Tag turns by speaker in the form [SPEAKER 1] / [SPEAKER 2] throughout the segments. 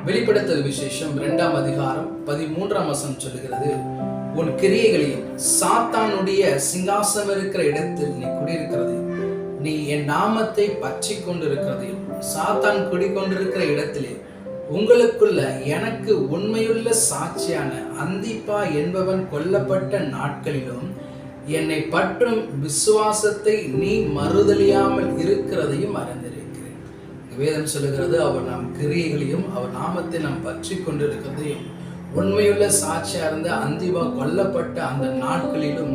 [SPEAKER 1] வெளிப்படுத்தல் விசேஷம் 2ஆம் அதிகாரம் 13ஆம் வசனம் சொல்லுகிறது, உன் கிரியைகளையும் சாத்தானுடைய சிங்காசனம் இருக்கிற இடத்தில் நீ குடியிருக்கிறதையும் நீ என் நாமத்தை பற்றி கொண்டிருக்கிறதையும் சாத்தான் குடிக்கொண்டிருக்கிற இடத்திலே உங்களுக்குள்ள எனக்கு உண்மையுள்ள சாட்சியான அந்திப்பா என்பவன் கொல்லப்பட்ட நாட்களிலும் என்னை பற்றும் விசுவாசத்தை நீ மறுதலியாமல் இருக்கிறதையும் அறிந்திருக்கிறேன். வேதம் சொல்லுகிறது, அவர் நாம் கிரியைகளையும் அவர் நாமத்தை நாம் பற்றி கொண்டிருக்கிறதையும் உண்மையுள்ள சாட்சியா இருந்த அந்திபா கொல்லப்பட்ட அந்த நாட்களிலும்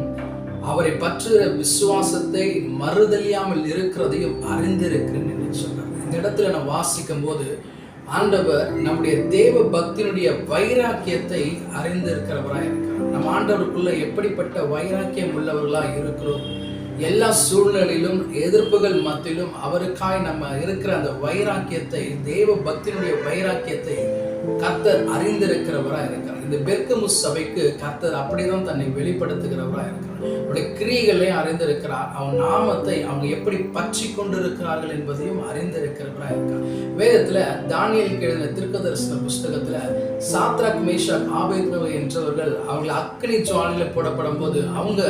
[SPEAKER 1] அவரை பற்றுகிற விசுவாசத்தை மறுதலியாமல் இருக்கிறதையும் அறிந்திருக்கிறேன் என்று சொல்றார். இந்த இடத்துல நான் வாசிக்கும் போது ஆண்டவர் நம்முடைய தேவ பக்தியினுடைய வைராக்கியத்தை அறிந்திருக்கிறவராய் இருக்கிறார். நம்ம ஆண்டவருக்குள்ள எப்படிப்பட்ட வைராக்கியம் உள்ளவர்களாய் இருக்கிறோம், எல்லா சூழ்நிலையிலும் எதிர்ப்புகள் மத்தியிலும் அவருக்காய் நம்ம இருக்கிற அந்த வைராக்கியத்தை, தேவ பக்தியினுடைய வைராக்கியத்தை கர்த்தர் அறிந்திருக்கிறவராய் இருக்கிறார். இந்த பெர்கமு சபைக்கு கர்த்தர் அப்படிதான் தன்னை வெளிப்படுத்துகிறவராய் இருக்கிறார். அவருடைய கிரியைகளையும் அறிந்திருக்கிறார். அவன் நாமத்தை அவங்க எப்படி பற்றி கொண்டிருக்கிறார்கள் என்பதையும் அறிந்திருக்கிறவராய் இருக்கிறார். வேதத்துல தானியேலுக்கு எழுதின தீர்க்கதரிசன புஸ்தகத்துல சாத்ராக் மேஷாக் ஆபேத்நேகோ என்றவர்கள் அவங்களை அக்கினி ஜுவாலையில போடப்படும் போது அவங்க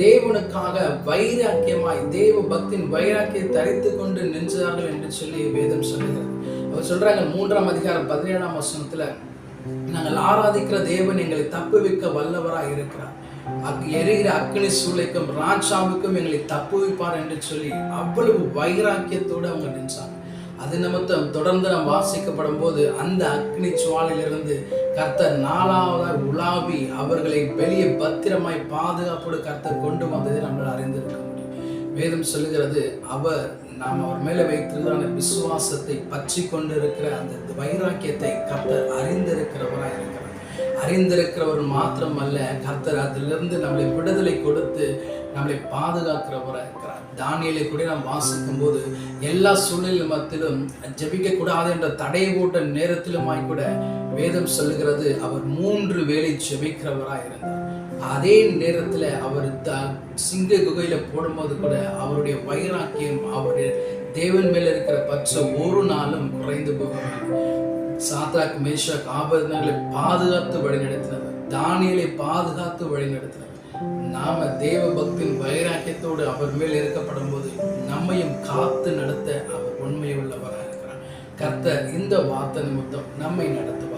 [SPEAKER 1] தேவனுக்காக வைராக்கியமாய் தேவ பக்தியின் வைராக்கியத்தை தரித்து கொண்டு நின்றார்கள் என்று சொல்லி வேதம் சொல்லுகிறது. அவர் சொல்றாங்க 3ஆம் அதிகாரம் 17ஆம் வசனத்துல, நாங்கள் ஆராதிக்கிற தேவன் எங்களை தப்புவிக்க வல்லவராய் இருக்கிறார், எரிகிற அக்கினி சூளைக்கும் ராஜாவுக்கும் எங்களை தப்புவிப்பார் என்று சொல்லி அவ்வளவு வைராக்கியத்தோடு அவங்க நின்றாங்க. அது நிமித்தம் தொடர்ந்து நாம் வாசிக்கப்படும் போது அந்த அக்னி சுவாலிலிருந்து கர்த்தர் 4ஆவதாய் உலாவி அவர்களை வெளியே பத்திரமாய் பாதுகாப்போடு கர்த்தர் கொண்டு வந்ததை நம்மளால் அறிந்திருக்க முடியும். வேதம் சொல்லுகிறது, நாம் அவர் மேல வைத்திருக்கிற விசுவாசத்தை பற்றி கொண்டிருக்கிற அந்த வைராக்கியத்தை கர்த்தர் அறிந்திருக்கிறவராய் இருக்கிறார். அறிந்திருக்கிறவர் மாத்திரம் அல்ல, கர்த்தர் அதிலிருந்து நம்மளை விடுதலை கொடுத்து நம்மளை பாதுகாக்கிறவராக இருக்கிறார். தானியேலை கூட நாம் வாசிக்கும் போது எல்லா சூழ்நிலை மத்தியிலும் ஜெபிக்க கூடாது என்ற தடை போட்ட நேரத்திலுமாய் கூட வேதம் சொல்லுகிறது, அவர் 3 வேளை ஜெபிக்கிறவராக இருந்தார். அதே நேரத்துல அவர் சிங்க குகையில போடும்போது கூட அவருடைய வைராக்கியம், அவருடைய தேவன் மேல இருக்கிற பற்ற ஒரு நாளும் குறைந்து போகவில்லை. சாத்ராக் மேஷாக் ஆபேத்நேகோவை பாதுகாத்து வழிநடத்தினவர், தானியேலை பாதுகாத்து வழிநடத்தினவர். நாம தேவ பக்தியின் வைராக்கியத்தோடு அவர் மேல் இருக்கப்படும் போது நம்மையும் காத்து நடத்த அவர் உண்மையுள்ளவராக இருக்கிறார். கர்த்தர் இந்த வார்த்தை நிமித்தம் நம்மை நடத்தும்.